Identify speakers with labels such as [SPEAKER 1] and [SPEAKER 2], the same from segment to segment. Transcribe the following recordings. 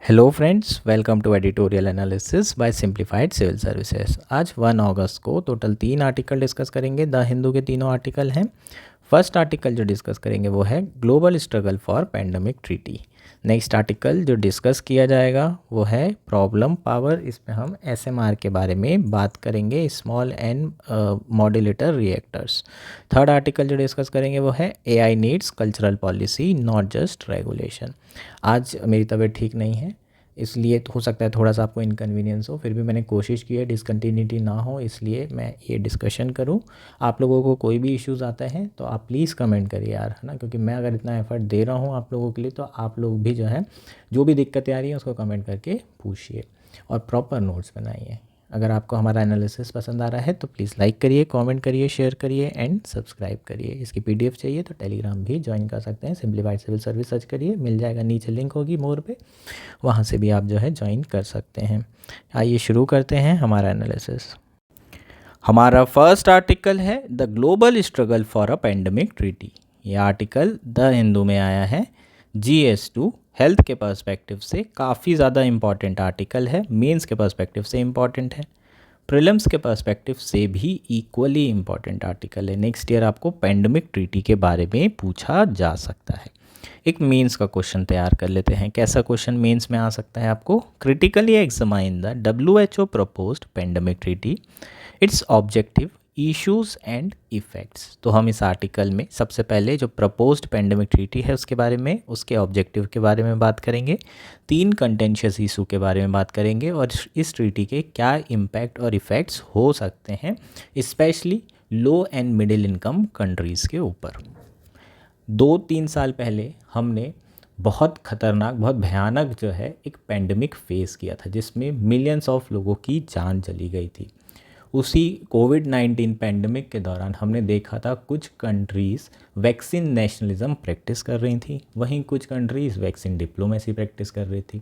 [SPEAKER 1] Hello friends, welcome to editorial analysis by simplified civil services. आज 1 अगस्त को total 3 article discuss करेंगे। The Hindu के तीनों आर्टिकल हैं। फर्स्ट आर्टिकल जो डिस्कस करेंगे वो है global struggle for pandemic treaty. Next article जो डिस्कस किया जाएगा वो है प्रॉब्लम पावर। इसमें हम एसएमआर के बारे में बात करेंगे, small and modulator reactors. Third article जो डिस्कस करेंगे वो है AI needs cultural policy not just regulation. आज मेरी तबीयत ठीक नहीं है, इसलिए हो सकता है थोड़ा सा आपको इनकन्वीनियंस हो, फिर भी मैंने कोशिश की है डिसकंटिन्यूटी ना हो, इसलिए मैं ये डिस्कशन करूं। आप लोगों को कोई भी इश्यूज़ आते हैं तो आप प्लीज़ कमेंट करिए यार, है ना, क्योंकि मैं अगर इतना एफर्ट दे रहा हूं आप लोगों के लिए तो आप लोग भी जो है जो भी दिक्कतें आ रही हैं उसको कमेंट करके पूछिए और प्रॉपर नोट्स बनाइए। अगर आपको हमारा एनालिसिस पसंद आ रहा है तो प्लीज़ लाइक करिए, कमेंट करिए, शेयर करिए एंड सब्सक्राइब करिए। इसकी पीडीएफ चाहिए तो टेलीग्राम भी ज्वाइन कर सकते हैं। सिंप्लीफाइड सिविल सर्विस सर्च करिए, मिल जाएगा, नीचे लिंक होगी मोर पे, वहाँ से भी आप जो है ज्वाइन कर सकते हैं। आइए शुरू करते हैं हमारा एनालिसिस। हमारा फर्स्ट आर्टिकल है the global struggle for a pandemic treaty. ये आर्टिकल द हिंदू में आया है। GS2 हेल्थ के पर्सपेक्टिव से काफ़ी ज़्यादा इम्पॉर्टेंट आर्टिकल है, मेंस के पर्सपेक्टिव से इम्पॉर्टेंट है, प्रीलिम्स के पर्सपेक्टिव से भी इक्वली इम्पॉर्टेंट आर्टिकल है। नेक्स्ट ईयर आपको पेंडेमिक ट्रीटी के बारे में पूछा जा सकता है। एक मेंस का क्वेश्चन तैयार कर लेते हैं। कैसा क्वेश्चन मेंस में आ सकता है आपको? Critically examine the WHO proposed pandemic treaty, it's objective, issues and effects. तो हम इस आर्टिकल में सबसे पहले जो प्रपोज्ड पेंडेमिक ट्रीटी है उसके बारे में, उसके ऑब्जेक्टिव के बारे में बात करेंगे, 3 कंटेंशियस इशू के बारे में बात करेंगे और इस ट्रीटी के क्या इम्पैक्ट और इफ़ेक्ट्स हो सकते हैं specially low and middle income countries के ऊपर। 2-3 साल पहले हमने बहुत ख़तरनाक, बहुत भयानक जो है एक पेंडेमिक फेस किया था जिसमें मिलियंस ऑफ लोगों की जान चली गई थी। उसी कोविड-19 पेंडेमिक के दौरान हमने देखा था कुछ कंट्रीज़ वैक्सीन नेशनलिज्म प्रैक्टिस कर रही थी, वहीं कुछ कंट्रीज़ वैक्सीन डिप्लोमेसी प्रैक्टिस कर रही थी।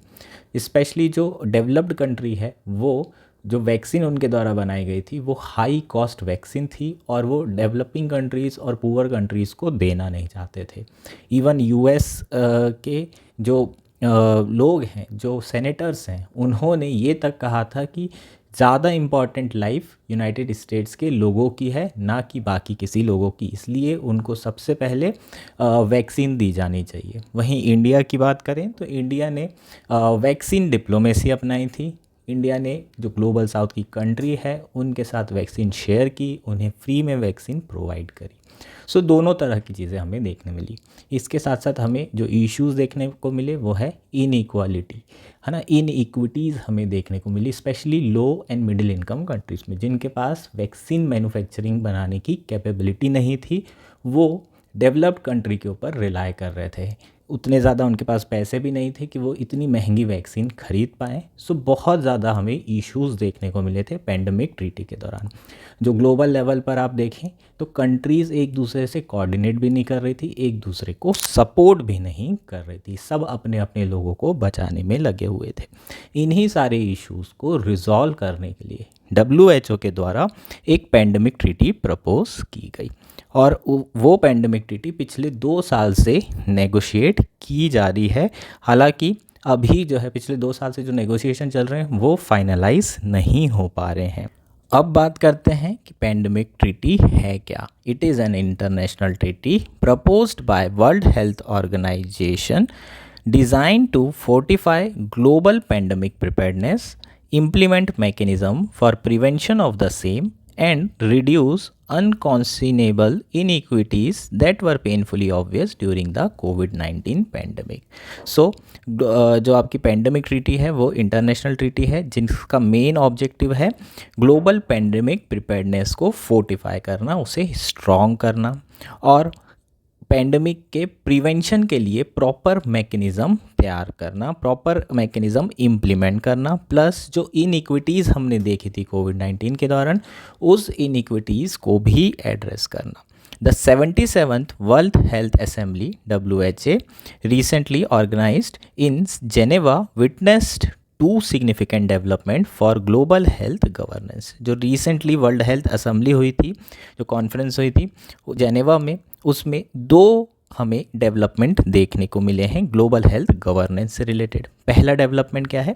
[SPEAKER 1] स्पेशली जो डेवलप्ड कंट्री है वो जो वैक्सीन उनके द्वारा बनाई गई थी वो हाई कॉस्ट वैक्सीन थी और वो डेवलपिंग कंट्रीज़ और पुअर कंट्रीज़ को देना नहीं चाहते थे। इवन US के जो लोग हैं, जो सेनेटर्स हैं, उन्होंने ये तक कहा था कि ज़्यादा इम्पॉर्टेंट लाइफ यूनाइटेड स्टेट्स के लोगों की है, ना कि बाकी किसी लोगों की, इसलिए उनको सबसे पहले वैक्सीन दी जानी चाहिए। वहीं इंडिया की बात करें तो इंडिया ने वैक्सीन डिप्लोमेसी अपनाई थी। इंडिया ने जो ग्लोबल साउथ की कंट्री है उनके साथ वैक्सीन शेयर की, उन्हें फ्री में वैक्सीन प्रोवाइड करी। सो दोनों तरह की चीज़ें हमें देखने मिली। इसके साथ साथ हमें जो इश्यूज़ देखने को मिले वो है इनइक्वालिटी, है ना, इनइक्विटीज़ हमें देखने को मिली specially low and middle income countries में, जिनके पास वैक्सीन मैन्युफैक्चरिंग बनाने की कैपेबिलिटी नहीं थी। वो डेवलप्ड कंट्री के ऊपर रिलाई कर रहे थे, उतने ज़्यादा उनके पास पैसे भी नहीं थे कि वो इतनी महंगी वैक्सीन खरीद पाएँ। सो बहुत ज़्यादा हमें इश्यूज़ देखने को मिले थे पेंडेमिक ट्रीटी के दौरान। जो ग्लोबल लेवल पर आप देखें तो कंट्रीज़ एक दूसरे से कोऑर्डिनेट भी नहीं कर रही थी, एक दूसरे को सपोर्ट भी नहीं कर रही थी, सब अपने अपने लोगों को बचाने में लगे हुए थे। इन्हीं सारे इश्यूज़ को रिजॉल्व करने के लिए WHO के द्वारा एक पेंडेमिक ट्रीटी प्रपोज की गई और वो पेंडेमिक ट्रीटी पिछले 2 साल से नेगोशिएट की जा रही है। हालांकि अभी जो है पिछले 2 साल से जो नेगोशिएशन चल रहे हैं वो फाइनलाइज नहीं हो पा रहे हैं। अब बात करते हैं कि पेंडेमिक ट्रीटी है क्या। It is an international treaty proposed by World Health Organization design to fortify global pandemic preparedness, implement mechanism for prevention of the same and reduce unconscionable inequities that were painfully obvious during the COVID-19 pandemic. So जो आपकी pandemic treaty है वो international treaty है जिसका main objective है global pandemic preparedness को fortify करना, उसे स्ट्रॉन्ग करना और पेंडेमिक के प्रिवेंशन के लिए प्रॉपर मैकेनिज़्म तैयार करना, प्रॉपर मैकेनिज़्म इम्प्लीमेंट करना, प्लस जो इनइक्विटीज़ हमने देखी थी कोविड-19 के दौरान उस इनइक्विटीज़ को भी एड्रेस करना। The 77th world health assembly WHA recently organized in Geneva witnessed 2 significant development for global health governance। जो रिसेंटली वर्ल्ड हेल्थ असेंबली हुई थी, जो कॉन्फ्रेंस हुई थी जेनेवा में, उसमें 2 हमें डेवलपमेंट देखने को मिले हैं ग्लोबल हेल्थ गवर्नेंस से रिलेटेड। पहला डेवलपमेंट क्या है?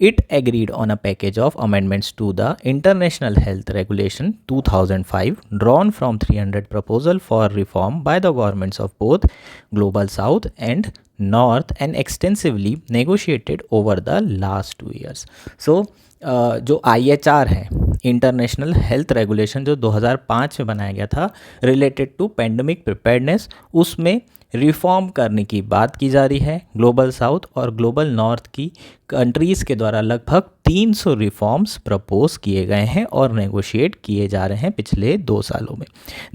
[SPEAKER 1] It agreed on a package of amendments to the international health regulation 2005 drawn from 300 proposal for reform by the governments of both global south and north and extensively negotiated over the last 2 years। So जो IHR है, international health regulation, जो 2005 में बनाया गया था related to pandemic preparedness, उसमें reform करने की बात की जा रही है। ग्लोबल साउथ और ग्लोबल नॉर्थ की कंट्रीज़ के द्वारा लगभग 300 रिफॉर्म्स प्रपोज किए गए हैं और नेगोशिएट किए जा रहे हैं पिछले 2 सालों में।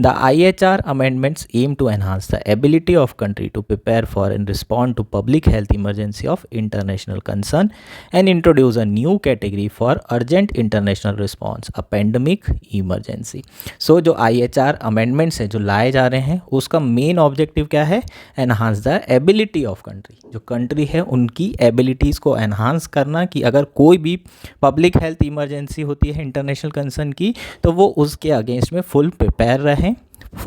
[SPEAKER 1] The IHR amendments aim to enhance the ability of country to prepare for and respond to public health emergency of international concern and introduce a new category for urgent international response, a pandemic emergency. So जो IHR amendments है जो लाए जा रहे हैं, उसका main objective क्या है? Enhance the ability of country. जो कंट्री है उनकी एबिलिटीज़ को एनहांस करना, कि अगर कोई भी पब्लिक हेल्थ इमरजेंसी होती है इंटरनेशनल कंसर्न की, तो वो उसके अगेंस्ट में फुल प्रिपेयर रहें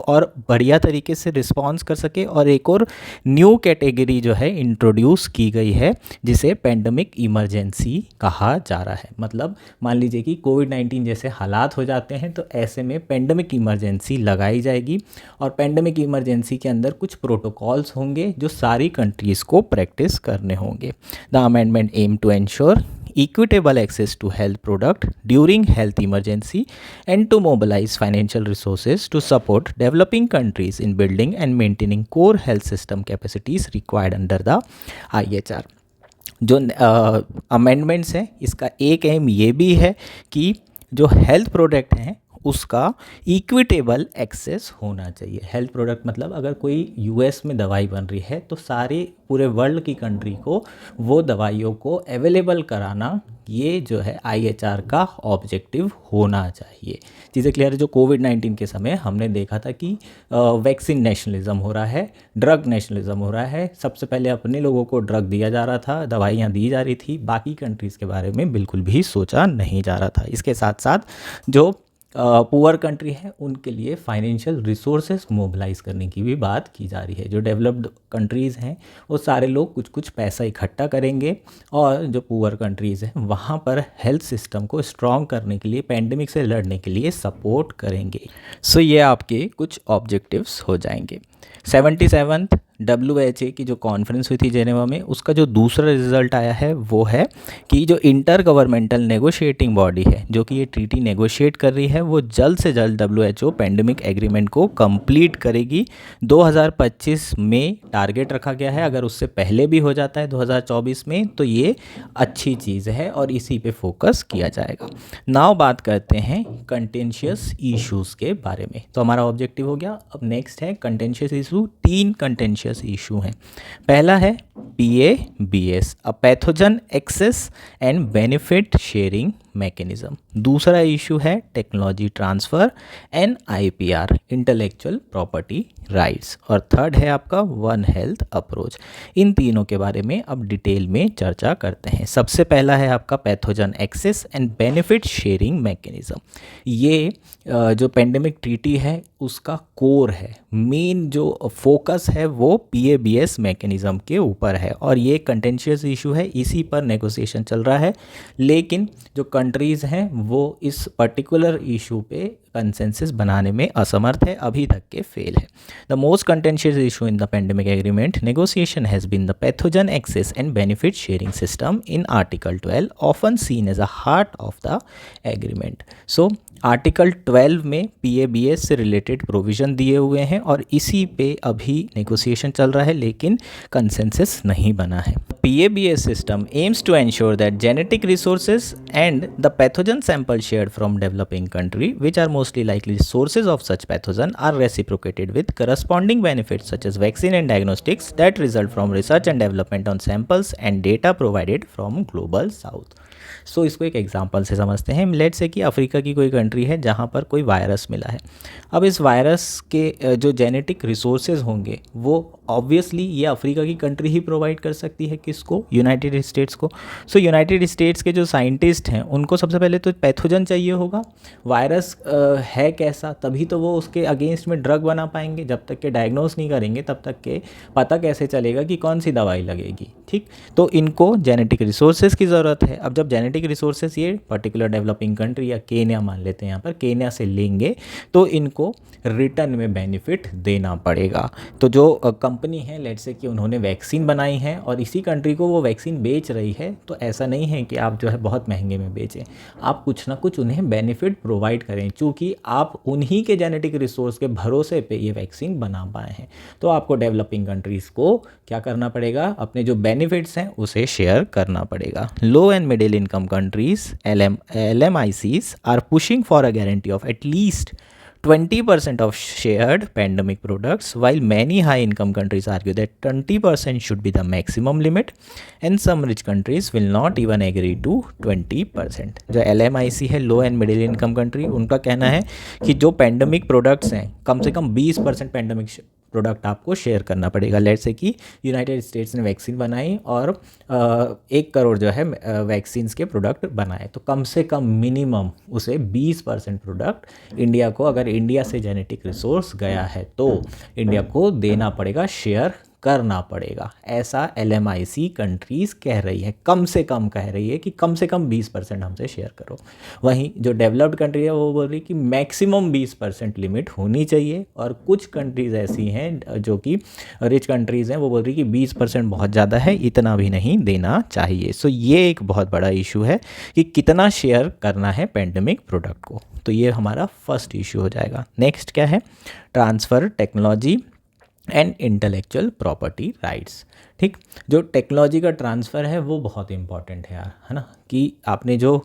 [SPEAKER 1] और बढ़िया तरीके से रिस्पॉन्स कर सके। और एक और न्यू कैटेगरी जो है इंट्रोड्यूस की गई है, जिसे पेंडेमिक इमरजेंसी कहा जा रहा है। मतलब मान लीजिए कि कोविड-19 जैसे हालात हो जाते हैं, तो ऐसे में पेंडेमिक इमरजेंसी लगाई जाएगी और पेंडेमिक इमरजेंसी के अंदर कुछ प्रोटोकॉल्स होंगे जो सारी कंट्रीज़ को प्रैक्टिस करने होंगे। The amendment aim to ensure equitable access to health product during health emergency and to mobilize financial resources to support developing countries in building and maintaining core health system capacities required under the IHR। जो amendments हैं, इसका एक M ये भी है कि जो health product हैं उसका इक्विटेबल एक्सेस होना चाहिए। हेल्थ प्रोडक्ट मतलब अगर कोई US में दवाई बन रही है, तो सारे पूरे वर्ल्ड की कंट्री को वो दवाइयों को अवेलेबल कराना, ये जो है IHR का ऑब्जेक्टिव होना चाहिए। चीज़ें क्लियर है? जो कोविड-19 के समय हमने देखा था कि वैक्सीन नेशनलिज्म हो रहा है, ड्रग नेशनलिज्म हो रहा है। सबसे पहले अपने लोगों को ड्रग दिया जा रहा था, दवाइयाँ दी जा रही थी, बाकी कंट्रीज़ के बारे में बिल्कुल भी सोचा नहीं जा रहा था। इसके साथ साथ जो पुअर कंट्री है उनके लिए फाइनेंशियल रिसोर्सेज मोबिलाइज करने की भी बात की जा रही है। जो डेवलप्ड कंट्रीज़ हैं वो सारे लोग कुछ कुछ पैसा इकट्ठा करेंगे और जो पुअर कंट्रीज़ हैं वहाँ पर हेल्थ सिस्टम को स्ट्रॉन्ग करने के लिए, पेंडेमिक से लड़ने के लिए सपोर्ट करेंगे। सो ये आपके कुछ ऑब्जेक्टिव्स हो जाएंगे। 77th WHA की जो कॉन्फ्रेंस हुई थी जेनेवा में, उसका जो दूसरा रिजल्ट आया है वो है कि जो इंटर गवर्नमेंटल नेगोशिएटिंग बॉडी है जो कि ये ट्रीटी नेगोशिएट कर रही है, वो जल्द से जल्द WHO पेंडेमिक एग्रीमेंट को कंप्लीट करेगी। 2025 में टारगेट रखा गया है। अगर उससे पहले भी हो जाता है 2024 में, तो ये अच्छी चीज़ है और इसी पे फोकस किया जाएगा। नाउ बात करते हैं कंटेंशियस इश्यूज़ के बारे में। तो हमारा ऑब्जेक्टिव हो गया। अब नेक्स्ट है कंटेंशियस इशू। 3 कंटेंशियस इशू हैं। पहला है PABS, a pathogen access and benefit sharing mechanism. दूसरा इशू है technology transfer NIPR, intellectual property rights. और थर्ड है आपका वन हेल्थ अप्रोच। इन तीनों के बारे में अब डिटेल में चर्चा करते हैं। सबसे पहला है आपका pathogen access and benefit sharing mechanism. ये जो पेंडेमिक ट्रीटी है उसका कोर है, मेन जो फोकस है वो PABS मैकेनिज्म के ऊपर है और ये कंटेंशियस इशू है, इसी पर नेगोशिएशन चल रहा है। लेकिन जो कंट्रीज़ हैं वो इस पर्टिकुलर इशू पे कंसेंसस बनाने में असमर्थ है, अभी तक के फेल है। The most contentious issue in the pandemic agreement negotiation has been the pathogen access and benefit sharing system in article 12, often seen as a heart of the agreement. So article 12 में PABS से related provision दिए हुए हैं और इसी पे अभी negotiation चल रहा है, लेकिन कंसेंसस नहीं बना है। PABS system aims to ensure that genetic resources and the pathogen sample shared from developing country, which are mostly likely sources of such pathogen, are reciprocated with corresponding benefits such as vaccine and diagnostics that result from research and development on samples and data provided from global south। सो इसको एक example से समझते हैं। Let's say कि Africa की कोई country है जहाँ पर कोई वायरस मिला है। अब इस वायरस के जो जेनेटिक रिसोर्सेज होंगे वो ऑब्वियसली ये अफ्रीका की कंट्री ही प्रोवाइड कर सकती है, किसको? यूनाइटेड स्टेट्स को। सो यूनाइटेड स्टेट्स के जो साइंटिस्ट हैं उनको सबसे पहले तो पैथोजन चाहिए होगा, वायरस है कैसा, तभी तो वो उसके अगेंस्ट में ड्रग बना पाएंगे। जब तक के डायग्नोस नहीं करेंगे तब तक के पता कैसे चलेगा कि कौन सी दवाई लगेगी, ठीक? तो इनको जेनेटिक रिसोर्सेज की ज़रूरत है। अब जब जेनेटिक रिसोर्सेज ये पर्टिकुलर डेवलपिंग कंट्री या केन्या मान लेते हैं, यहाँ पर केन्या से लेंगे तो इनको रिटर्न में बेनिफिट देना पड़ेगा। तो जो कंपनी है लेट्स से कि उन्होंने वैक्सीन बनाई है और इसी कंट्री को वो वैक्सीन बेच रही है, तो ऐसा नहीं है कि आप जो है बहुत महंगे में बेचें, आप कुछ ना कुछ उन्हें बेनिफिट प्रोवाइड करें, क्योंकि आप उन्हीं के जेनेटिक रिसोर्स के भरोसे पे ये वैक्सीन बना पाए हैं। तो आपको डेवलपिंग कंट्रीज़ को क्या करना पड़ेगा? अपने जो बेनिफिट्स हैं उसे शेयर करना पड़ेगा। Low and middle income countries LMICs are pushing for a guarantee of at least 20% of shared pandemic products, while many high income countries argue that 20% should be the maximum limit, and some rich countries will not even agree to 20%. जो LMIC है, लो and middle income country, उनका कहना है कि जो pandemic products हैं कम से कम 20% pandemic product आपको शेयर करना पड़ेगा। लेट्स से कि यूनाइटेड स्टेट्स ने वैक्सीन बनाई और 1 करोड़ जो है वैक्सीन्स के प्रोडक्ट बनाए, तो कम से कम मिनिमम उसे 20% प्रोडक्ट इंडिया को, अगर इंडिया से जेनेटिक रिसोर्स गया है तो इंडिया को देना पड़ेगा, शेयर करना पड़ेगा। ऐसा LMIC कंट्रीज़ कह रही है, कम से कम कह रही है कि कम से कम 20% हमसे शेयर करो। वहीं जो डेवलप्ड कंट्री है वो बोल रही है कि मैक्सिमम 20% लिमिट होनी चाहिए, और कुछ कंट्रीज़ ऐसी हैं जो कि रिच कंट्रीज़ हैं, वो बोल रही है कि 20% बहुत ज़्यादा है, इतना भी नहीं देना चाहिए। सो ये एक बहुत बड़ा इशू है कि कितना शेयर करना है पेंडेमिक प्रोडक्ट को। तो ये हमारा फर्स्ट इशू हो जाएगा। नेक्स्ट क्या है? Transfer technology and intellectual property rights. ठीक, जो टेक्नोलॉजी का ट्रांसफ़र है वो बहुत इंपॉर्टेंट है यार, है ना, कि आपने जो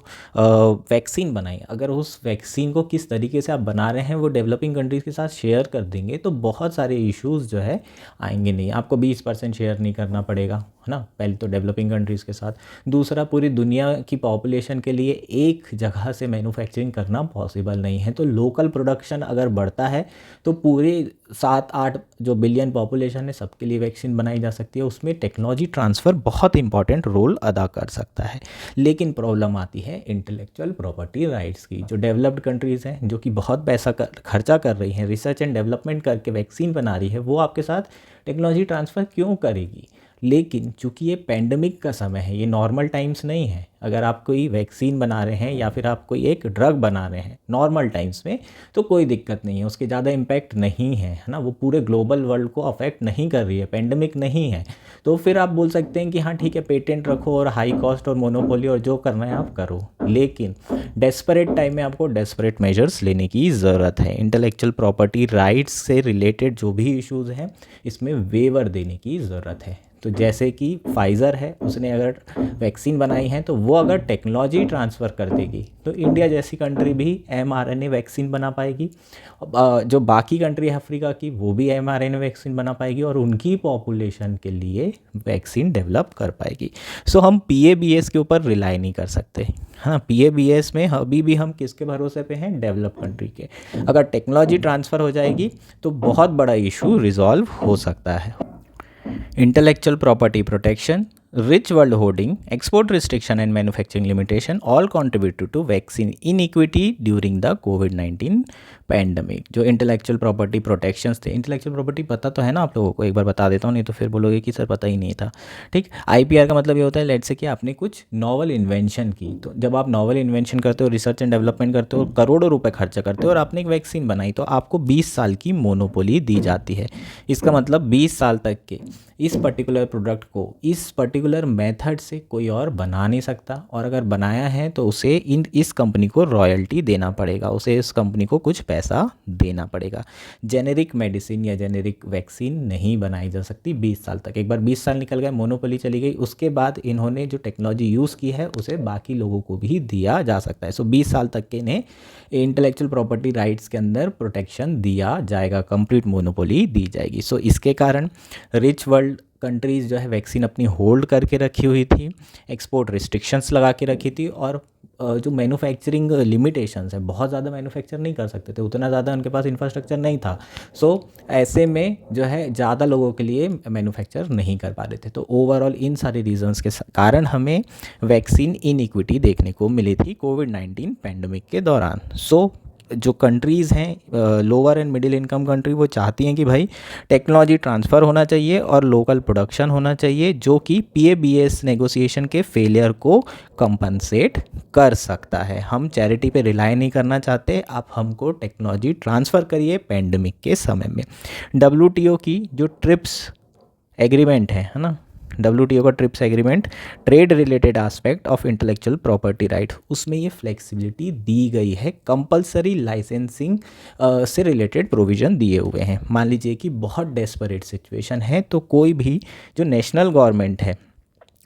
[SPEAKER 1] वैक्सीन बनाई, अगर उस वैक्सीन को किस तरीके से आप बना रहे हैं वो डेवलपिंग कंट्रीज़ के साथ शेयर कर देंगे तो बहुत सारे इश्यूज़ जो है आएंगे नहीं। आपको 20% शेयर नहीं करना पड़ेगा, है ना, पहले तो डेवलपिंग कंट्रीज़ के साथ। दूसरा, पूरी दुनिया की पॉपुलेशन के लिए एक जगह से मैन्युफैक्चरिंग करना पॉसिबल नहीं है, तो लोकल प्रोडक्शन अगर बढ़ता है तो पूरे 7-8 जो बिलियन पॉपुलेशन है सबके लिए वैक्सीन बनाई जा सकती है। उसमें टेक्नोलॉजी ट्रांसफ़र बहुत इंपॉर्टेंट रोल अदा कर सकता है। लेकिन प्रॉब्लम आती है इंटेलेक्चुअल प्रॉपर्टी राइट्स की। जो डेवलप्ड कंट्रीज़ हैं, जो कि बहुत पैसा खर्चा कर रही हैं, रिसर्च एंड डेवलपमेंट करके वैक्सीन बना रही है, वो आपके साथ टेक्नोलॉजी ट्रांसफ़र क्यों करेगी? लेकिन चूंकि ये पेंडेमिक का समय है, ये नॉर्मल टाइम्स नहीं है। अगर आप कोई वैक्सीन बना रहे हैं या फिर आप कोई एक ड्रग बना रहे हैं नॉर्मल टाइम्स में, तो कोई दिक्कत नहीं है, उसके ज़्यादा इम्पैक्ट नहीं है ना, वो पूरे ग्लोबल वर्ल्ड को अफेक्ट नहीं कर रही है, पेंडेमिक नहीं है। तो फिर आप बोल सकते हैं कि हाँ ठीक है, पेटेंट रखो और हाई कॉस्ट और मोनोपोली और जो करना है आप करो, लेकिन डेस्परेट टाइम में आपको डेस्परेट मेजर्स लेने की ज़रूरत है। इंटेलेक्चुअल प्रॉपर्टी राइट्स से रिलेटेड जो भी इश्यूज़ हैं इसमें वेवर देने की ज़रूरत है। तो जैसे कि फाइज़र है, उसने अगर वैक्सीन बनाई है तो वो अगर टेक्नोलॉजी ट्रांसफ़र कर देगी तो इंडिया जैसी कंट्री भी mRNA वैक्सीन बना पाएगी। जो बाकी कंट्री है अफ्रीका की, वो भी mRNA वैक्सीन बना पाएगी और उनकी पॉपुलेशन के लिए वैक्सीन डेवलप कर पाएगी। सो हम PABS के ऊपर रिलाई नहीं कर सकते। हाँ, PABS में अभी भी हम किसके भरोसे पे हैं? डेवलप कंट्री के। अगर टेक्नोलॉजी ट्रांसफ़र हो जाएगी तो बहुत बड़ा इशू रिजॉल्व हो सकता है। Intellectual property protection, rich world hoarding, export restriction and manufacturing limitation all contributed to vaccine inequity during the COVID-19 pandemic. जो इंटेलेक्चुअल प्रॉपर्टी प्रोटेक्शंस थे, इंटेलेक्चुअल प्रॉपर्टी पता तो है ना आप लोगों को, एक बार बता देता हूँ नहीं तो फिर बोलोगे कि सर पता ही नहीं था। ठीक, IPR का मतलब ये होता है लेट्स से कि आपने कुछ नॉवल इन्वेंशन की, तो जब आप नॉवल इन्वेंशन करते हो, रिसर्च एंड डेवलपमेंट करते हो, करोड़ों रुपए खर्चा करते हो और आपने एक वैक्सीन बनाई, तो आपको 20 साल की मोनोपोली दी जाती है। इसका मतलब 20 साल तक के इस पर्टिकुलर प्रोडक्ट को इस पर्टिकुलर मेथड से कोई और बना नहीं सकता, और अगर बनाया है तो उसे इस कंपनी को रॉयल्टी देना पड़ेगा, उसे इस कंपनी को कुछ पैसा देना पड़ेगा। जेनेरिक मेडिसिन या जेनेरिक वैक्सीन नहीं बनाई जा सकती 20 साल तक। एक बार 20 साल निकल गए, मोनोपोली चली गई, उसके बाद इन्होंने जो टेक्नोलॉजी यूज़ की है उसे बाकी लोगों को भी दिया जा सकता है। सो 20 साल तक के इन्हें इंटेलेक्चुअल प्रॉपर्टी राइट्स के अंदर प्रोटेक्शन दिया जाएगा, कंप्लीट मोनोपोली दी जाएगी। सो इसके कारण रिच वर्ल्ड कंट्रीज़ जो है वैक्सीन अपनी होल्ड करके रखी हुई थी, एक्सपोर्ट रिस्ट्रिक्शंस लगा के रखी थी, और जो मैन्युफैक्चरिंग लिमिटेशंस है, बहुत ज़्यादा मैन्युफैक्चर नहीं कर सकते थे, उतना ज़्यादा उनके पास इंफ्रास्ट्रक्चर नहीं था। सो ऐसे में जो है ज़्यादा लोगों के लिए मैन्युफैक्चर नहीं कर पा रहे थे। तो ओवरऑल इन सारे रीजंस के कारण हमें वैक्सीन इनइक्विटी देखने को मिली थी कोविड-19 पैंडमिक के दौरान। सो जो कंट्रीज़ हैं lower and middle income country, वो चाहती हैं कि भाई टेक्नोलॉजी ट्रांसफ़र होना चाहिए और लोकल प्रोडक्शन होना चाहिए, जो कि PABS नेगोशिएशन के फेलियर को कंपनसेट कर सकता है। हम चैरिटी पे रिलाई नहीं करना चाहते, आप हमको टेक्नोलॉजी ट्रांसफ़र करिए पैंडमिक के समय में। WTO की जो ट्रिप्स एग्रीमेंट है ना, WTO का trips agreement, trade related aspect of intellectual property right, उसमें ये फ्लेक्सिबिलिटी दी गई है, कंपलसरी लाइसेंसिंग से रिलेटेड प्रोविज़न दिए हुए हैं। मान लीजिए कि बहुत डेस्परेट सिचुएशन है, तो कोई भी जो नेशनल गवर्नमेंट है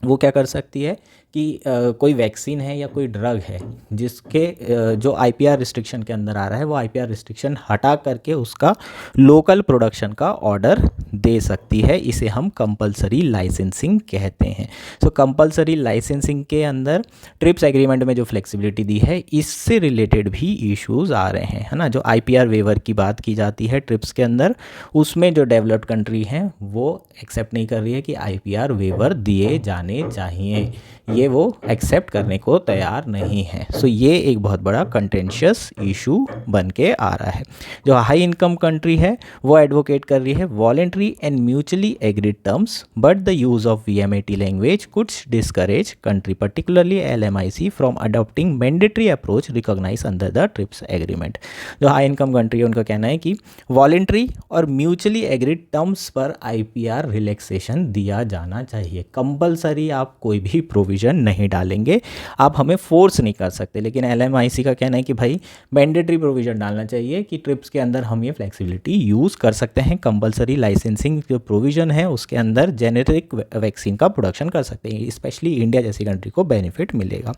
[SPEAKER 1] वो क्या कर सकती है कि कोई वैक्सीन है या कोई ड्रग है जिसके जो IPR रिस्ट्रिक्शन के अंदर आ रहा है, वो IPR रिस्ट्रिक्शन हटा करके उसका लोकल प्रोडक्शन का ऑर्डर दे सकती है। इसे हम कंपलसरी लाइसेंसिंग कहते हैं। सो कंपलसरी लाइसेंसिंग के अंदर ट्रिप्स एग्रीमेंट में जो फ्लेक्सिबिलिटी दी है, इससे रिलेटेड भी इश्यूज आ रहे हैं, है ना। जो IPR वेवर की बात की जाती है ट्रिप्स के अंदर, उसमें जो डेवलप्ड कंट्री हैं वो एक्सेप्ट नहीं कर रही है कि IPR वेवर दिए जाने चाहिए, ये वो एक्सेप्ट करने को तैयार नहीं है। सो ये एक बहुत बड़ा कंटेंशियस इशू बन के आ रहा है। जो हाई इनकम कंट्री है वो एडवोकेट कर रही है voluntary and mutually agreed terms, but the use of VMAT language could discourage country particularly LMIC from adopting mandatory approach recognise under the TRIPS agreement. जो हाई इनकम कंट्री है उनका कहना है कि वॉलेंट्री और म्यूचुअली एग्रीड टर्म्स पर IPR relaxation दिया जाना चाहिए। कंपलसरी आप कोई भी प्रोविज़न नहीं डालेंगे, आप हमें फोर्स नहीं कर सकते, लेकिन LMIC का कहना है कि भाई मैंडेटरी प्रोविज़न डालना चाहिए कि ट्रिप्स के अंदर हम ये फ्लेक्सिबिलिटी यूज़ कर सकते हैं। कंपलसरी लाइसेंसिंग जो प्रोविज़न है उसके अंदर जेनेरिक वैक्सीन का प्रोडक्शन कर सकते हैं, स्पेशली इंडिया जैसी कंट्री को बेनिफिट मिलेगा।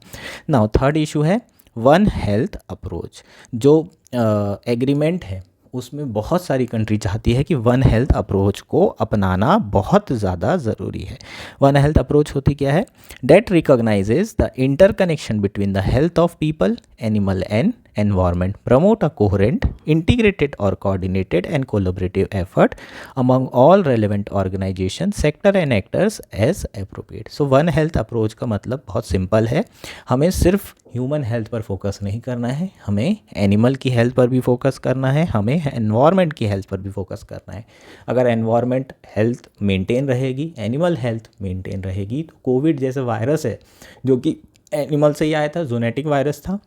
[SPEAKER 1] नाउ थर्ड इशू है वन हेल्थ अप्रोच। जो एग्रीमेंट है उसमें बहुत सारी कंट्री चाहती है कि वन हेल्थ अप्रोच को अपनाना बहुत ज़्यादा ज़रूरी है। वन हेल्थ अप्रोच होती क्या है? That recognizes the interconnection between the health of people, animal and environment, promote a coherent, integrated or coordinated and collaborative effort among all relevant organizations, sector and actors as appropriate. So one health approach का मतलब बहुत simple है, हमें सिर्फ human health पर focus नहीं करना है, हमें एनिमल की हेल्थ पर भी फोकस करना है, हमें एनवायरनमेंट की हेल्थ पर भी फोकस करना है। अगर एनवायरनमेंट हेल्थ मेंटेन रहेगी, एनिमल हेल्थ मेंटेन रहेगी, तो कोविड जैसे वायरस है जो कि एनिमल से ही आया था, जोनेटिक वायरस था,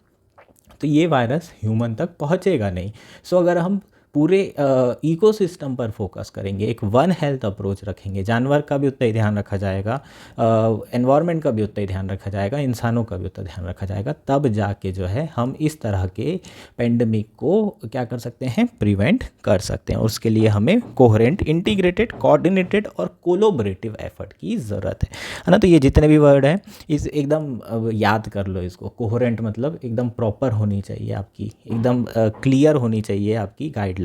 [SPEAKER 1] तो ये वायरस ह्यूमन तक पहुंचेगा नहीं। सो अगर हम पूरे इकोसिस्टम पर फोकस करेंगे, एक वन हेल्थ अप्रोच रखेंगे, जानवर का भी उतना ही ध्यान रखा जाएगा, एनवायरनमेंट का भी उतना ही ध्यान रखा जाएगा, इंसानों का भी उतना ध्यान रखा जाएगा, तब जाके जो है हम इस तरह के पेंडेमिक को क्या कर सकते हैं, प्रिवेंट कर सकते हैं। उसके लिए हमें कोहेरेंट, इंटीग्रेटेड, कोऑर्डिनेटेड और कोलोबरेटिव एफर्ट की ज़रूरत है ना। तो ये जितने भी वर्ड हैं इस एकदम याद कर लो इसको। कोहेरेंट मतलब एकदम प्रॉपर होनी चाहिए आपकी, एकदम क्लियर होनी चाहिए आपकी गाइडलाइंस।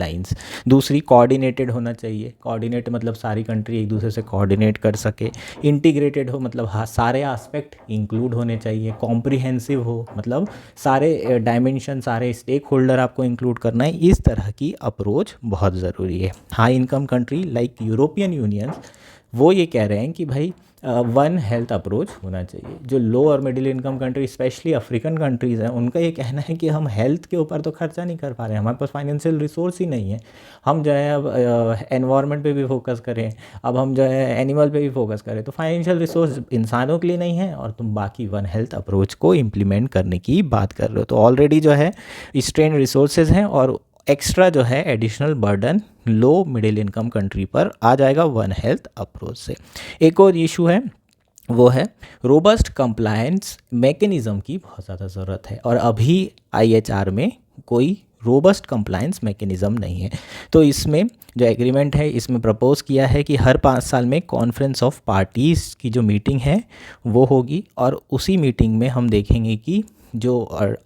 [SPEAKER 1] दूसरी कोऑर्डिनेटेड होना चाहिए, कोऑर्डिनेट मतलब सारी कंट्री एक दूसरे से कोऑर्डिनेट कर सके। इंटीग्रेटेड हो मतलब हाँ सारे एस्पेक्ट इंक्लूड होने चाहिए। कॉम्प्रिहेंसिव हो मतलब सारे डायमेंशन, सारे स्टेक होल्डर आपको इंक्लूड करना है। इस तरह की अप्रोच बहुत ज़रूरी है। High income country like European union वो ये कह रहे हैं कि भाई वन हेल्थ अप्रोच होना चाहिए। जो लो और middle income country, specially African countries हैं, उनका ये कहना है कि हम हेल्थ के ऊपर तो खर्चा नहीं कर पा रहे हैं, हमारे पास फाइनेंशियल रिसोर्स ही नहीं है। हम जो है अब एनवायरनमेंट पे भी फोकस करें, अब हम जो है एनिमल पे भी फोकस करें, तो फाइनेंशियल रिसोर्स इंसानों के लिए नहीं है और तुम बाकी वन हेल्थ अप्रोच को इम्प्लीमेंट करने की बात कर रहे हो। तो ऑलरेडी जो है स्ट्रेन रिसोर्सेज हैं और एक्स्ट्रा जो है additional burden low middle income country पर आ जाएगा वन हेल्थ अप्रोच से। एक और इशू है वो है रोबस्ट कंप्लायंस मैकेनिज़्म की बहुत ज़्यादा ज़रूरत है और अभी IHR में कोई रोबस्ट कंप्लायंस मैकेनिज़्म नहीं है। तो इसमें जो एग्रीमेंट है इसमें प्रपोज किया है कि हर 5 साल में कॉन्फ्रेंस ऑफ पार्टीज़ की जो मीटिंग है वो होगी, और उसी मीटिंग में हम देखेंगे कि जो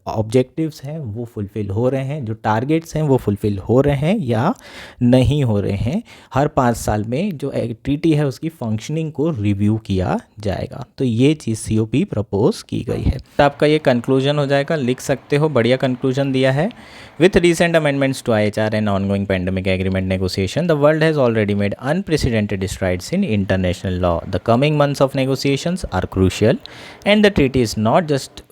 [SPEAKER 1] ऑब्जेक्टिव्स हैं वो फुलफ़िल हो रहे हैं, जो टारगेट्स हैं वो फुलफ़िल हो रहे हैं या नहीं हो रहे हैं। हर 5 साल में जो ट्रीटी है उसकी फंक्शनिंग को रिव्यू किया जाएगा। तो ये चीज़ सीओपी प्रपोज की गई है। तो आपका ये कंक्लूजन हो जाएगा, लिख सकते हो, बढ़िया कंक्लूजन दिया है। With recent amendments to IHR and ongoing pandemic agreement negotiation, the world has already made unprecedented strides in international law. The coming months of negotiations are crucial and the treaty is not just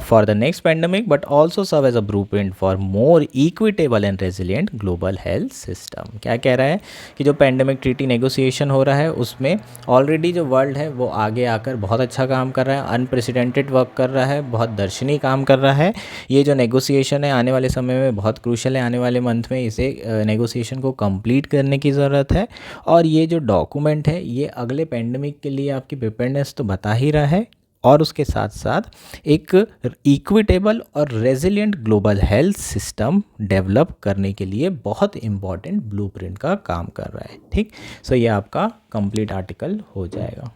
[SPEAKER 1] for the next pandemic but also serve as a blueprint for more equitable and resilient global health system। क्या कह रहा है कि जो pandemic treaty negotiation हो रहा है उसमें ऑलरेडी जो वर्ल्ड है वो आगे आकर बहुत अच्छा काम कर रहा है, अनप्रेसिडेंटेड वर्क कर रहा है, बहुत दर्शनीय काम कर रहा है। ये जो नेगोशिएशन है आने वाले समय में बहुत क्रूशल है, आने वाले मंथ में इसे नेगोशिएशन को कंप्लीट करने की ज़रूरत है। और ये जो डॉक्यूमेंट है ये अगले पैंडमिक के लिए आपकी प्रिपेयरनेस तो बता ही रहा है, और उसके साथ साथ एक इक्विटेबल और resilient global health system develop करने के लिए बहुत इम्पॉर्टेंट ब्लूप्रिंट का काम कर रहा है। ठीक, सो ये आपका कंप्लीट आर्टिकल हो जाएगा।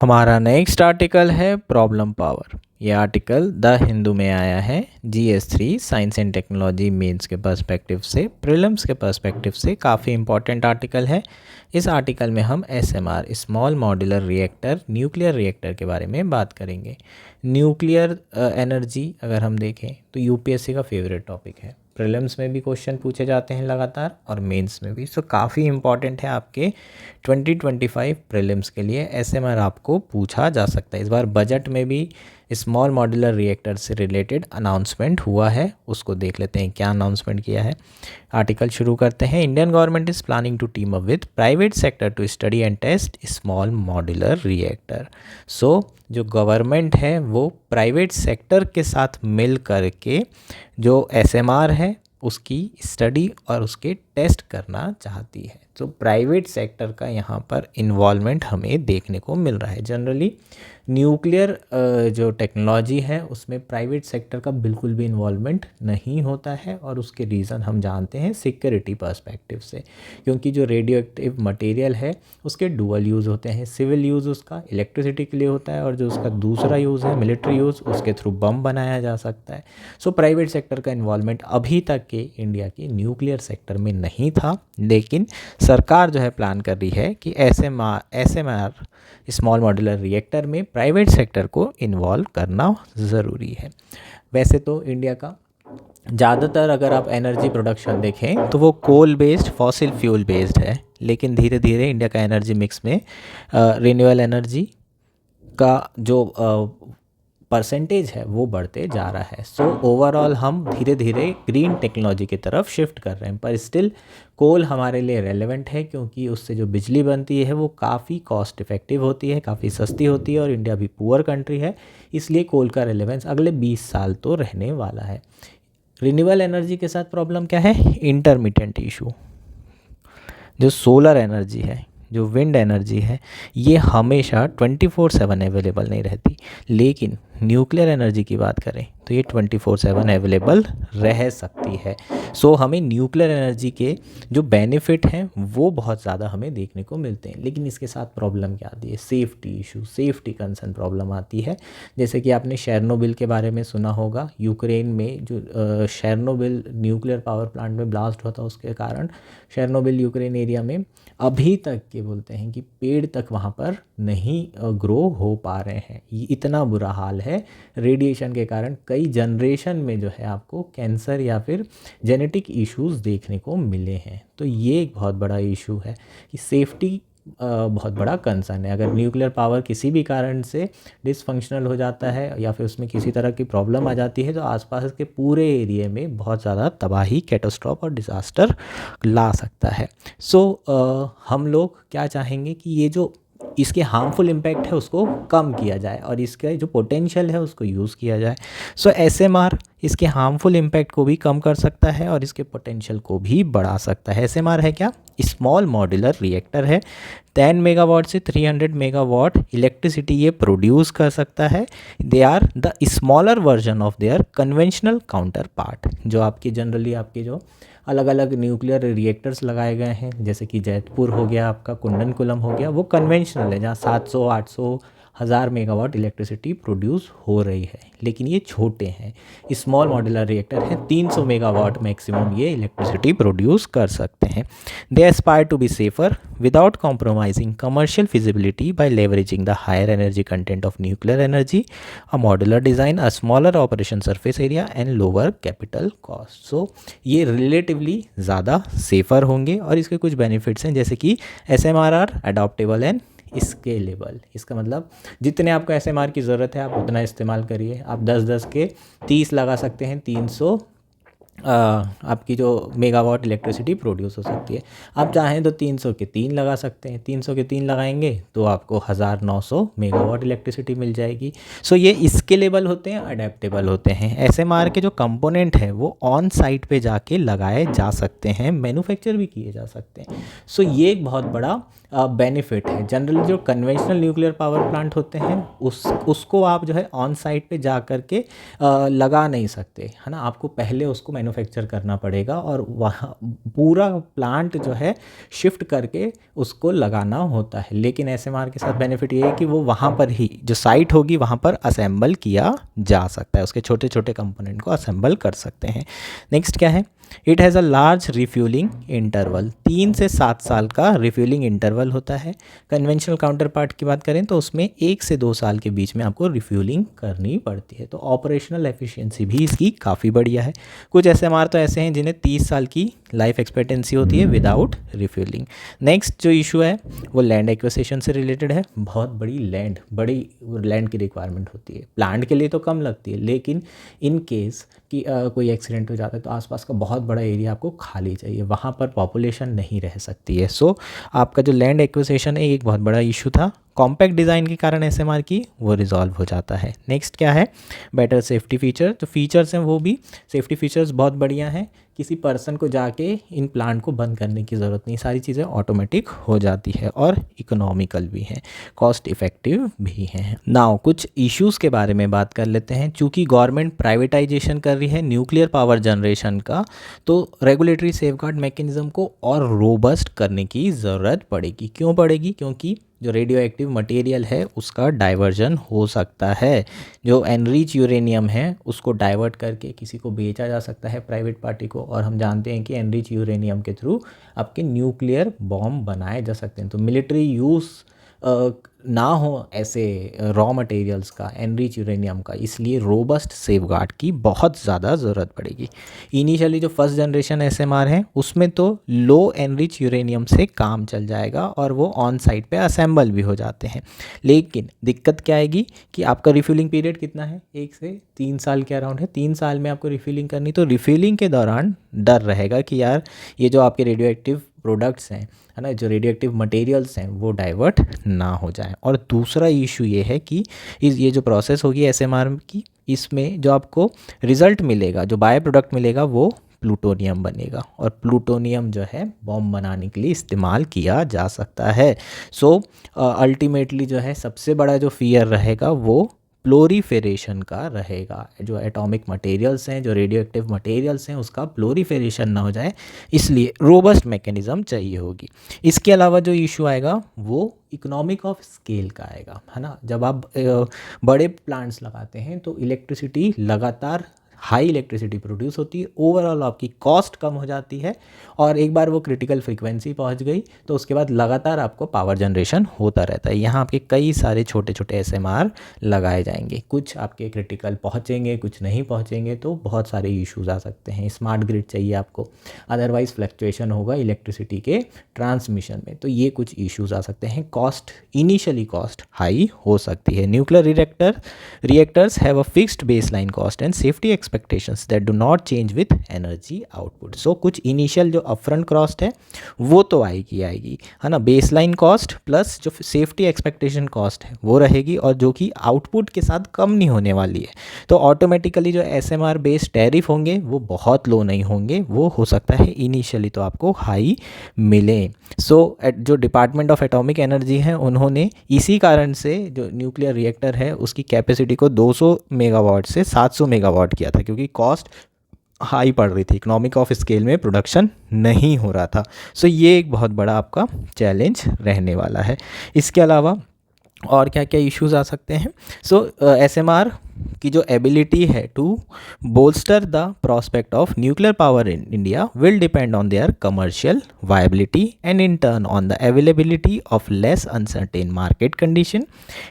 [SPEAKER 1] हमारा नेक्स्ट आर्टिकल है प्रॉब्लम पावर। ये आर्टिकल द हिंदू में आया है। GS3 science and technology mains के पर्सपेक्टिव से, प्रीलिम्स के पर्सपेक्टिव से काफ़ी इंपॉर्टेंट आर्टिकल है। इस आर्टिकल में हम SMR small modular reactor, nuclear reactor के बारे में बात करेंगे। न्यूक्लियर एनर्जी अगर हम देखें तो UPSC का फेवरेट टॉपिक है। प्रीलिम्स में भी क्वेश्चन पूछे जाते हैं लगातार और मेंस में भी, सो काफ़ी इंपॉर्टेंट है आपके 2025 प्रीलिम्स के लिए। SMR आपको पूछा जा सकता है। इस बार बजट में भी स्मॉल मॉड्यूलर रिएक्टर से रिलेटेड अनाउंसमेंट हुआ है, उसको देख लेते हैं क्या अनाउंसमेंट किया है। आर्टिकल शुरू करते हैं। Indian government is planning to team up with private sector to study and test small modular reactor. So जो गवर्नमेंट है वो प्राइवेट सेक्टर के साथ मिल करके जो SMR है उसकी स्टडी और उसके टेस्ट करना चाहती है। तो प्राइवेट सेक्टर का यहाँ पर इन्वॉल्वमेंट हमें देखने को मिल रहा है। जनरली न्यूक्लियर जो टेक्नोलॉजी है उसमें प्राइवेट सेक्टर का बिल्कुल भी इन्वॉल्वमेंट नहीं होता है, और उसके रीज़न हम जानते हैं सिक्योरिटी पर्सपेक्टिव से, क्योंकि जो रेडियो एक्टिव मटेरियल है उसके डुअल यूज़ होते हैं। सिविल यूज़ उसका इलेक्ट्रिसिटी के लिए होता है, और जो उसका दूसरा यूज़ है मिलिट्री यूज़, उसके थ्रू बम बनाया जा सकता है। सो प्राइवेट सेक्टर का इन्वॉल्वमेंट अभी तक के इंडिया के न्यूक्लियर सेक्टर में नहीं था, लेकिन सरकार जो है प्लान कर रही है कि SMR स्मॉल मॉड्यूलर रिएक्टर में प्राइवेट सेक्टर को इन्वॉल्व करना ज़रूरी है। वैसे तो इंडिया का ज़्यादातर अगर आप एनर्जी प्रोडक्शन देखें तो वो coal based, fossil fuel based है, लेकिन धीरे धीरे इंडिया का एनर्जी मिक्स में रिन्यूएबल एनर्जी का जो परसेंटेज है वो बढ़ते जा रहा है। सो ओवरऑल हम धीरे धीरे ग्रीन टेक्नोलॉजी की तरफ शिफ्ट कर रहे हैं, पर स्टिल कोल हमारे लिए रेलेवेंट है, क्योंकि उससे जो बिजली बनती है वो काफ़ी कॉस्ट इफ़ेक्टिव होती है, काफ़ी सस्ती होती है, और इंडिया भी पुअर कंट्री है, इसलिए कोल का रेलेवेंस अगले 20 साल तो रहने वाला है। रिन्यूएबल एनर्जी के साथ प्रॉब्लम क्या है? Intermittent issue. जो सोलर एनर्जी है, जो विंड एनर्जी है, ये हमेशा 24/7 अवेलेबल नहीं रहती, लेकिन न्यूक्लियर एनर्जी की बात करें तो ये 24/7 अवेलेबल रह सकती है। सो हमें न्यूक्लियर एनर्जी के जो बेनिफिट हैं वो बहुत ज़्यादा हमें देखने को मिलते हैं, लेकिन इसके साथ प्रॉब्लम क्या आती है? Safety issue, safety concern problem आती है। जैसे कि आपने शेरनोबिल के बारे में सुना होगा, यूक्रेन में जो शेरनोबिल न्यूक्लियर पावर प्लांट में ब्लास्ट हुआ था, उसके कारण शेरनोबिल यूक्रेन एरिया में अभी तक के बोलते हैं कि पेड़ तक वहाँ पर नहीं ग्रो हो पा रहे हैं। ये इतना बुरा हाल है रेडिएशन के कारण। कई जनरेशन में जो है आपको कैंसर या फिर जेनेटिक इश्यूज़ देखने को मिले हैं। तो ये एक बहुत बड़ा इशू है कि सेफ्टी बहुत बड़ा कंसर्न है। अगर न्यूक्लियर पावर किसी भी कारण से डिसफंक्शनल हो जाता है या फिर उसमें किसी तरह की प्रॉब्लम आ जाती है तो आसपास के पूरे एरिया में बहुत ज़्यादा तबाही, कैटास्ट्रॉफ और डिज़ास्टर ला सकता है। सो हम लोग क्या चाहेंगे कि ये जो इसके हार्मफुल इम्पैक्ट है उसको कम किया जाए और इसका जो पोटेंशियल है उसको यूज़ किया जाए। सो SMR इसके हार्मफुल इम्पैक्ट को भी कम कर सकता है और इसके पोटेंशियल को भी बढ़ा सकता है। एसएमआर है क्या? स्मॉल मॉड्यूलर रिएक्टर है। 10 मेगावाट से 300 मेगावाट इलेक्ट्रिसिटी ये प्रोड्यूस कर सकता है। They are the smaller version of their conventional counterpart. जो आपकी जनरली आपके जो अलग अलग न्यूक्लियर रिएक्टर्स लगाए गए हैं, जैसे कि जैतपुर हो गया, आपका कुंडनकुलम हो गया, वो कन्वेंशनल है, जहाँ 700, 800, 1000 मेगावाट इलेक्ट्रिसिटी प्रोड्यूस हो रही है। लेकिन ये छोटे हैं, स्मॉल मॉड्यूलर रिएक्टर है, 300 मेगावाट मैक्सिमम ये इलेक्ट्रिसिटी प्रोड्यूस कर सकते हैं। They aspire to be safer without compromising commercial feasibility by leveraging the higher energy content of nuclear energy, a modular design, a smaller operation surface area and lower capital cost. So ये relatively ज़्यादा safer होंगे और इसके कुछ benefits हैं, जैसे कि SMR are adaptable and scalable. इसका मतलब जितने आपको SMR की ज़रूरत है आप उतना इस्तेमाल करिए। आप 10-10 के 30 लगा सकते हैं, 300 आपकी जो मेगावाट इलेक्ट्रिसिटी प्रोड्यूस हो सकती है। आप चाहें तो 300 के 3 लगा सकते हैं, 300 के 3 लगाएंगे तो आपको 1900 मेगावाट इलेक्ट्रिसिटी मिल जाएगी। सो ये स्केलेबल होते हैं, अडेप्टेबल होते हैं। SMR के जो कंपोनेंट है वो ऑन साइट पे जाके लगाए जा सकते हैं, मैन्युफैक्चर भी किए जा सकते हैं। सो ये एक बहुत बड़ा बेनिफिट है। जनरली जो कन्वेंशनल न्यूक्लियर पावर प्लांट होते हैं उसको आप जो है ऑन साइट पे जा कर के लगा नहीं सकते, है ना। आपको पहले उसको मैन्युफैक्चर करना पड़ेगा और वहाँ पूरा प्लांट जो है शिफ्ट करके उसको लगाना होता है। लेकिन SMR के साथ बेनिफिट ये है कि वो वहाँ पर ही जो साइट होगी वहाँ पर असेंबल किया जा सकता है, उसके छोटे छोटे कंपोनेंट को असेंबल कर सकते हैं। नेक्स्ट क्या है? It has a large refuelling interval. 3 से 7 साल का रिफ्यूलिंग इंटरवल होता है। कन्वेंशनल काउंटर पार्ट की बात करें तो उसमें 1 से 2 साल के बीच में आपको रिफ्यूलिंग करनी पड़ती है। तो ऑपरेशनल एफिशिएंसी भी इसकी काफ़ी बढ़िया है। कुछ SMR तो ऐसे हैं जिन्हें 30 साल की लाइफ एक्सपेक्टेंसी होती है विदाउट रिफ्यूलिंग। नेक्स्ट जो इशू है वो लैंड एक्विजिशन से रिलेटेड है। बहुत बड़ी लैंड की रिक्वायरमेंट होती है। प्लांट के लिए तो कम लगती है, लेकिन इन केस कि कोई एक्सीडेंट हो जाता है तो आसपास का बहुत बड़ा एरिया आपको खाली चाहिए, वहाँ पर पॉपुलेशन नहीं रह सकती है। सो आपका जो लैंड एक्विजिशन है एक बहुत बड़ा इशू था। कॉम्पैक्ट डिज़ाइन के कारण SMR की वो रिजॉल्व हो जाता है। नेक्स्ट क्या है? Better safety feature. जो फीचर्स हैं वो भी सेफ्टी फीचर्स बहुत बढ़िया हैं। किसी पर्सन को जाके इन प्लांट को बंद करने की ज़रूरत नहीं, सारी चीज़ें ऑटोमेटिक हो जाती है और इकोनॉमिकल भी हैं, कॉस्ट इफ़ेक्टिव भी हैं। नाउ कुछ इश्यूज़ के बारे में बात कर लेते हैं। चूँकि गवर्नमेंट प्राइवेटाइजेशन कर रही है न्यूक्लियर पावर जनरेशन का, तो रेगुलेटरी सेफगार्ड मैकेनिज़्म को और रोबस्ट करने की ज़रूरत पड़ेगी। क्यों पड़ेगी? क्योंकि जो रेडियो एक्टिव मटेरियल है उसका डाइवर्जन हो सकता है। जो एनरिच यूरेनियम है उसको डाइवर्ट करके किसी को बेचा जा सकता है, प्राइवेट पार्टी को, और हम जानते हैं कि एनरिच यूरेनियम के थ्रू आपके न्यूक्लियर बॉम्ब बनाए जा सकते हैं। तो मिलिट्री यूज़ ना हो ऐसे रॉ मटेरियल्स का, एनरिच यूरेनियम का, इसलिए रोबस्ट सेफगार्ड की बहुत ज़्यादा ज़रूरत पड़ेगी। इनिशियली जो फर्स्ट जनरेशन SMR है उसमें तो लो एनरिच यूरेनियम से काम चल जाएगा और वो ऑन साइट पे असेंबल भी हो जाते हैं। लेकिन दिक्कत क्या आएगी कि आपका रिफ्यूलिंग पीरियड कितना है? 1 से 3 साल के अराउंड है। 3 साल में आपको रिफ्यूलिंग करनी, तो रिफ्यूलिंग के दौरान डर रहेगा कि यार ये जो आपके रेडियो एक्टिव प्रोडक्ट्स हैं, है ना, जो रेडियो एक्टिव मटेरियल्स हैं वो डाइवर्ट ना हो जाए। और दूसरा इशू ये है कि ये जो प्रोसेस होगी SMR की, इसमें जो आपको रिज़ल्ट मिलेगा, जो बाय प्रोडक्ट मिलेगा, वो प्लूटोनियम बनेगा और प्लूटोनियम जो है बॉम्ब बनाने के लिए इस्तेमाल किया जा सकता है। सो अल्टीमेटली जो है सबसे बड़ा जो फियर रहेगा वो प्लोरीफेरेशन का रहेगा। जो एटॉमिक मटेरियल्स हैं, जो रेडियो एक्टिव मटेरियल्स हैं, उसका प्लोरीफेरेशन ना हो जाए, इसलिए रोबस्ट मैकेनिज़्म चाहिए होगी। इसके अलावा जो इशू आएगा वो इकोनॉमिक ऑफ स्केल का आएगा, है ना। जब आप बड़े प्लांट्स लगाते हैं तो इलेक्ट्रिसिटी लगातार हाई इलेक्ट्रिसिटी प्रोड्यूस होती है, ओवरऑल आपकी कॉस्ट कम हो जाती है, और एक बार वो क्रिटिकल फ्रीक्वेंसी पहुंच गई तो उसके बाद लगातार आपको पावर जनरेशन होता रहता है। यहाँ आपके कई सारे छोटे छोटे SMR लगाए जाएंगे, कुछ आपके क्रिटिकल पहुँचेंगे, कुछ नहीं पहुँचेंगे, तो बहुत सारे इशूज़ आ सकते हैं। स्मार्ट ग्रिड चाहिए आपको, अदरवाइज़ फ्लक्चुएशन होगा इलेक्ट्रिसिटी के ट्रांसमिशन में, तो ये कुछ इशूज़ आ सकते हैं। कॉस्ट, इनिशियली कॉस्ट हाई हो सकती है। Nuclear reactors have a fixed base line cost and safety expectations that do not change with energy output. So कुछ इनिशियल जो अपफ्रंट कॉस्ट है वो तो आएगी, है ना, बेसलाइन कॉस्ट प्लस जो सेफ्टी एक्सपेक्टेशन कॉस्ट है वो रहेगी, और जो कि आउटपुट के साथ कम नहीं होने वाली है। तो ऑटोमेटिकली जो SMR बेस्ड टैरिफ होंगे वो बहुत लो नहीं होंगे, वो हो सकता है इनिशियली तो आपको हाई मिले। सो जो डिपार्टमेंट ऑफ एटॉमिक एनर्जी है उन्होंने इसी कारण से जो न्यूक्लियर रिएक्टर है उसकी कैपेसिटी को 200 मेगावाट से 700 मेगावाट किया था, क्योंकि कॉस्ट हाई पड़ रही थी, इकोनॉमिक ऑफ स्केल में प्रोडक्शन नहीं हो रहा था। सो ये एक बहुत बड़ा आपका चैलेंज रहने वाला है। इसके अलावा और क्या क्या इश्यूज आ सकते हैं। सो SMR की जो एबिलिटी है to bolster the prospect of nuclear power in India will depend on their commercial viability and in turn on the availability of less uncertain market condition,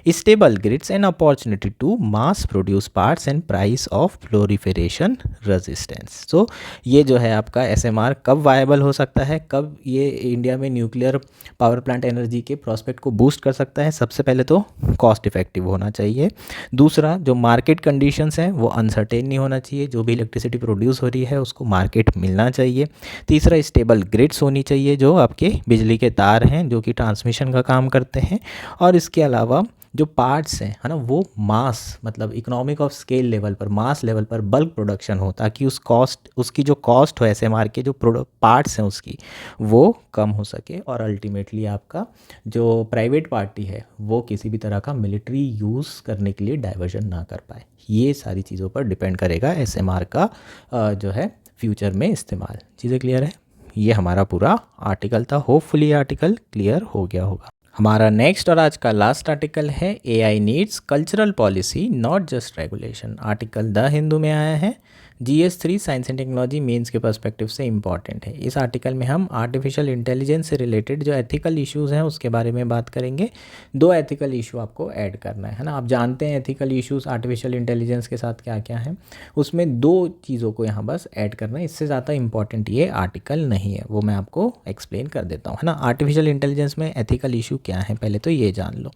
[SPEAKER 1] stable grids and opportunity to mass produce parts and price of proliferation resistance. So ये जो है आपका SMR कब viable हो सकता है, कब ये इंडिया में न्यूक्लियर पावर प्लांट एनर्जी के प्रोस्पेक्ट को बूस्ट कर सकता है। सबसे पहले तो कॉस्ट इफेक्टिव होना चाहिए। दूसरा, जो मार्केट कंडीशंस हैं वो अनसर्टेन नहीं होना चाहिए, जो भी इलेक्ट्रिसिटी प्रोड्यूस हो रही है उसको मार्केट मिलना चाहिए। तीसरा, स्टेबल ग्रिड्स होनी चाहिए, जो आपके बिजली के तार हैं जो कि ट्रांसमिशन का काम करते हैं। और इसके अलावा जो पार्ट्स हैं, है ना, वो मास मतलब इकोनॉमिक ऑफ स्केल लेवल पर, मास लेवल पर बल्क प्रोडक्शन हो, ताकि उसकी जो कॉस्ट हो SMR के जो पार्ट्स हैं उसकी वो कम हो सके, और अल्टीमेटली आपका जो प्राइवेट पार्टी है वो किसी भी तरह का मिलिट्री यूज़ करने के लिए डाइवर्जन ना कर पाए। ये सारी चीज़ों पर डिपेंड करेगा SMR का जो है फ्यूचर में इस्तेमाल। चीज़ें क्लियर है? ये हमारा पूरा आर्टिकल था। होपफुली आर्टिकल क्लियर हो गया होगा। हमारा नेक्स्ट और आज का लास्ट आर्टिकल है AI needs cultural policy not just regulation. Article the Hindu में आया है। GS3 science and technology mains के पर्सपेक्टिव से इंपॉर्टेंट है। इस आर्टिकल में हम आर्टिफिशियल इंटेलिजेंस से रिलेटेड जो एथिकल इश्यूज़ हैं उसके बारे में बात करेंगे। 2 एथिकल इशू आपको ऐड करना है ना। आप जानते हैं एथिकल इश्यूज़ आर्टिफिशियल इंटेलिजेंस के साथ क्या क्या हैं, उसमें 2 चीज़ों को यहाँ बस ऐड करना है। इससे ज़्यादा इंपॉर्टेंट ये आर्टिकल नहीं है, वो मैं आपको एक्सप्लेन कर देता हूँ, है ना। आर्टिफिशियल इंटेलिजेंस में एथिकल इशू क्या है पहले तो ये जान लो।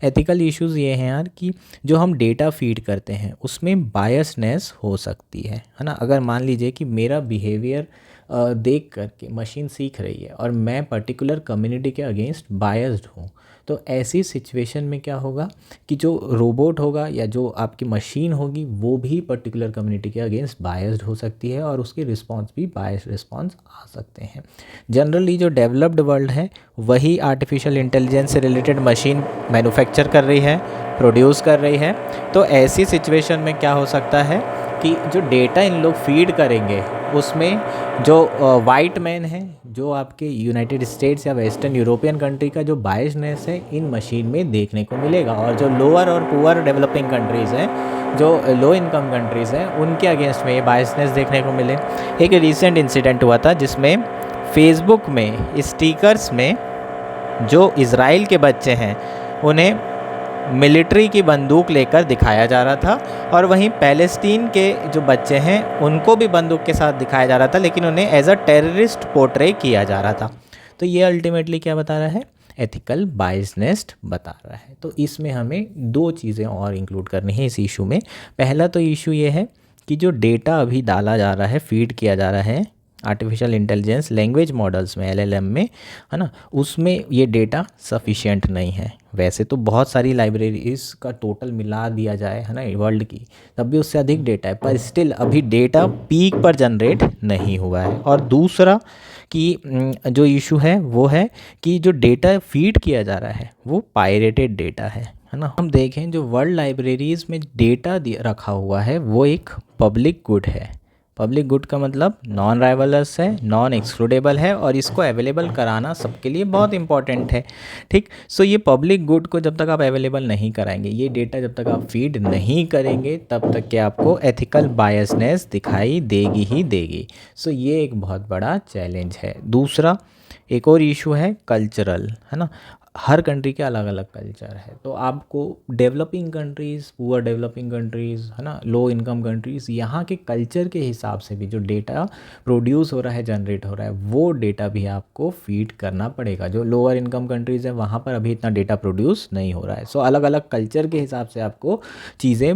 [SPEAKER 1] एथिकल इश्यूज़ ये हैं यार कि जो हम डेटा फीड करते हैं उसमें बायसनेस हो सकती है ना। अगर मान लीजिए कि मेरा बिहेवियर देख करके मशीन सीख रही है और मैं पर्टिकुलर कम्युनिटी के अगेंस्ट बायस्ड हूँ, तो ऐसी सिचुएशन में क्या होगा कि जो रोबोट होगा या जो आपकी मशीन होगी वो भी पर्टिकुलर कम्युनिटी के अगेंस्ट बायस्ड हो सकती है, और उसके रिस्पॉन्स भी बायस्ड रिस्पॉन्स आ सकते हैं। जनरली जो डेवलप्ड वर्ल्ड है वही आर्टिफिशियल इंटेलिजेंस से रिलेटेड मशीन मैन्युफैक्चर कर रही है, प्रोड्यूस कर रही है। तो ऐसी सिचुएशन में क्या हो सकता है कि जो डेटा इन लोग फीड करेंगे उसमें जो वाइट मैन है, जो आपके यूनाइटेड स्टेट्स या वेस्टर्न यूरोपियन कंट्री का जो बायसनेस है इन मशीन में देखने को मिलेगा, और जो लोअर और पुअर डेवलपिंग कंट्रीज़ हैं, जो लो इनकम कंट्रीज़ हैं, उनके अगेंस्ट में ये बायसनेस देखने को मिले। एक रिसेंट इंसिडेंट हुआ था जिसमें फेसबुक में स्टिकर्स में जो इज़राइल के बच्चे हैं उन्हें मिलिट्री की बंदूक लेकर दिखाया जा रहा था, और वहीं पैलेस्टीन के जो बच्चे हैं उनको भी बंदूक के साथ दिखाया जा रहा था, लेकिन उन्हें एज अ टेररिस्ट पोर्ट्रे किया जा रहा था। तो ये अल्टीमेटली क्या बता रहा है? एथिकल बायसनेस बता रहा है। तो इसमें हमें 2 चीज़ें और इंक्लूड करनी है इस इशू में। पहला तो इशू ये है कि जो डेटा अभी डाला जा रहा है, फीड किया जा रहा है आर्टिफिशियल इंटेलिजेंस लैंग्वेज मॉडल्स में, LLM में, है ना, उसमें ये डेटा सफिशिएंट नहीं है। वैसे तो बहुत सारी लाइब्रेरीज का टोटल मिला दिया जाए, है ना, वर्ल्ड की, तब भी उससे अधिक डेटा है, पर स्टिल अभी डेटा पीक पर जनरेट नहीं हुआ है। और दूसरा कि जो इशू है वो है कि जो डेटा फीड किया जा रहा है वो पायरेटेड डेटा है ना। हम देखें जो वर्ल्ड लाइब्रेरीज़ में डेटा रखा हुआ है वो एक पब्लिक गुड है। पब्लिक गुड का मतलब नॉन राइवलस है, नॉन एक्सक्लूडेबल है, और इसको अवेलेबल कराना सबके लिए बहुत इंपॉर्टेंट है। ठीक, सो ये पब्लिक गुड को जब तक आप अवेलेबल नहीं कराएंगे, ये डेटा जब तक आप फीड नहीं करेंगे, तब तक कि आपको एथिकल बायसनेस दिखाई देगी ही देगी। सो ये एक बहुत बड़ा चैलेंज है। दूसरा एक और इशू है कल्चरल, है ना। हर कंट्री के अलग अलग कल्चर है, तो आपको developing countries, poor developing countries है ना, लो इनकम कंट्रीज़, यहाँ के कल्चर के हिसाब से भी जो डेटा प्रोड्यूस हो रहा है, जनरेट हो रहा है, वो डेटा भी आपको फीड करना पड़ेगा। जो लोअर इनकम कंट्रीज़ है वहाँ पर अभी इतना डेटा प्रोड्यूस नहीं हो रहा है। सो अलग अलग कल्चर के हिसाब से आपको चीज़ें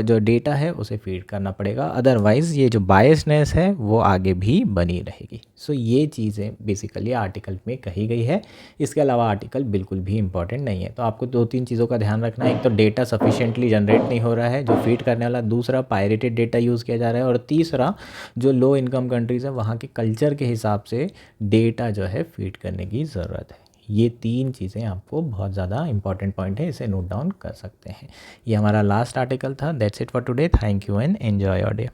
[SPEAKER 1] जो डेटा है उसे फीड करना पड़ेगा, अदरवाइज़ ये जो बायसनेस है वो आगे भी बनी रहेगी। सो ये चीज़ें बेसिकली आर्टिकल में कही गई है। इसके अलावा आर्टिकल बिल्कुल भी इंपॉर्टेंट नहीं है। तो आपको 2-3 चीज़ों का ध्यान रखना है। एक तो डेटा सफिशिएंटली जनरेट नहीं हो रहा है जो फीड करने वाला, दूसरा पायरेटेड डेटा यूज़ किया जा रहा है, और तीसरा जो लो इनकम कंट्रीज़ है वहाँ के कल्चर के हिसाब से डेटा जो है फीड करने की ज़रूरत है। ये 3 चीज़ें आपको बहुत ज़्यादा इंपॉर्टेंट पॉइंट है, इसे नोट डाउन कर सकते हैं। ये हमारा लास्ट आर्टिकल था। That's it for today. Thank you and enjoy your day.